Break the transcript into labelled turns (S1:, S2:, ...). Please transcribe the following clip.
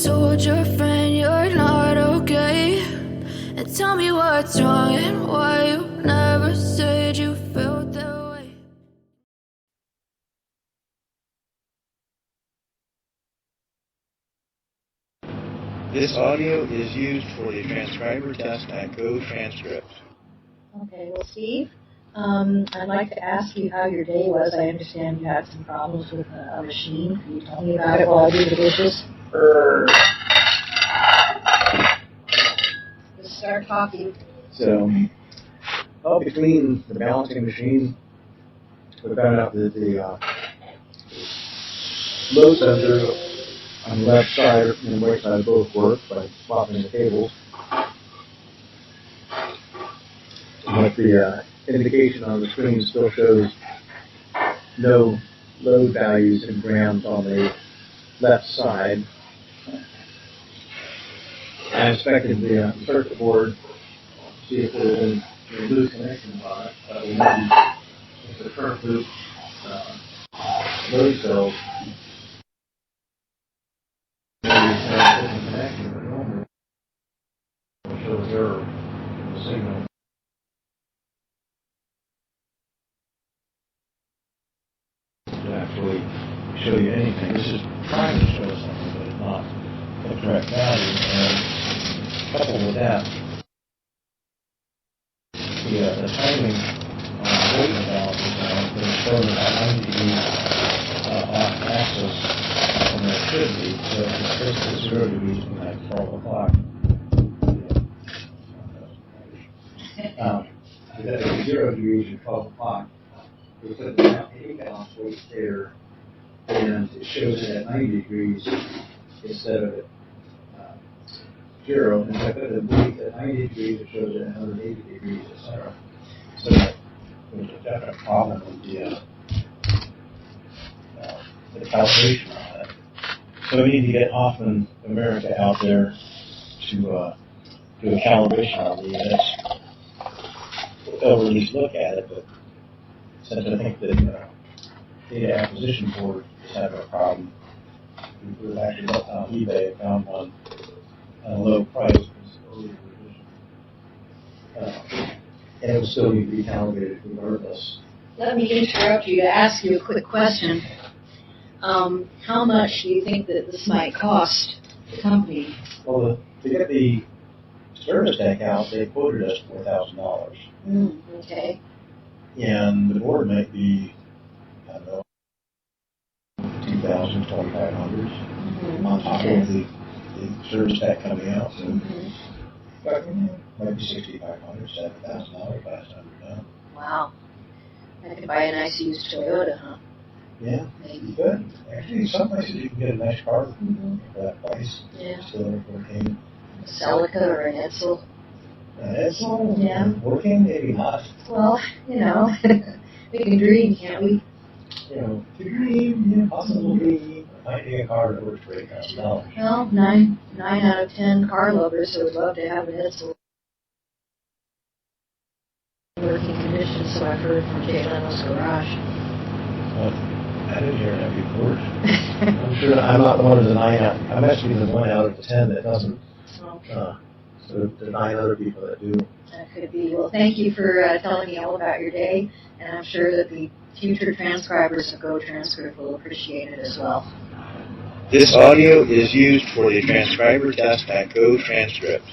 S1: told your friend you're not okay? And tell me what's wrong and why you never said you felt that way.
S2: This audio is used for the transcriber test at GoTranscript.
S3: Okay, well, Steve, I'd like to ask you how your day was. I understand you had some problems with a machine. Can you tell me about it while I do the dishes? Just start talking.
S2: So, between the balancing machine, we found out that the load sensor on the left side and the right side both work by swapping the cables. But the indication on the screen still shows no load values in grams on the left side. I inspected the circuit board to see if there was any loose connections on it. We know it's a current loop load cell. Maybe it's not a different connection, but normally it shows error in the signal. To actually show you anything. This is trying to show us something, but it's not the correct value. And coupled with that, the timing on the weight balance is showing about 90 degrees off axis from where it should be. So it's just at 0 degrees from that 12 o'clock. It's 0 degrees at 12 o'clock. We put the weight balance weight there, and it shows it at 90 degrees instead of at 0. And if I put the weight at 90 degrees, it shows it at 180 degrees, etc. So there's a definite problem with the calculation on it. So we need to get Hoffman America out there to do a calibration on the units. They'll at least look at it, but since I think that data acquisition board is having a problem, we've actually looked on eBay and found one at a low price. Earlier revision. And it will still need to be calibrated regardless.
S3: Let me interrupt you to ask you a quick question. How much do you think that this might cost the company?
S2: Well, to get the service deck out, they quoted us $4,000.
S3: Okay.
S2: And the board might be, I don't know, $2,000, $2,500 on top of the service deck coming out. So but, might be $6,500, $7,000 last time we're done.
S3: Wow. I could buy a nice used Toyota, huh?
S2: Yeah,
S3: maybe.
S2: You could. Actually, some places you can get a nice car for that price.
S3: Yeah.
S2: Still working.
S3: A Celica or an Edsel.
S2: Edsel?
S3: Yeah.
S2: Working? Maybe not.
S3: Well, we can dream, can't we?
S2: To dream, possible dream. Might be a car that works for $8,000.
S3: Well, 9 out of 10 car lovers would love to have an Edsel. Working conditions, so I've heard from Jay Leno's garage.
S2: Well, I didn't hear that before. I'm sure I'm not one of the 9 out. I'm actually the 1 out of the 10 that doesn't.
S3: Okay.
S2: So the 9 other people that do.
S3: That could be. Well, thank you for telling me all about your day, and I'm sure that the future transcribers of GoTranscript will appreciate it as well.
S2: This audio is used for the transcriber test at GoTranscript.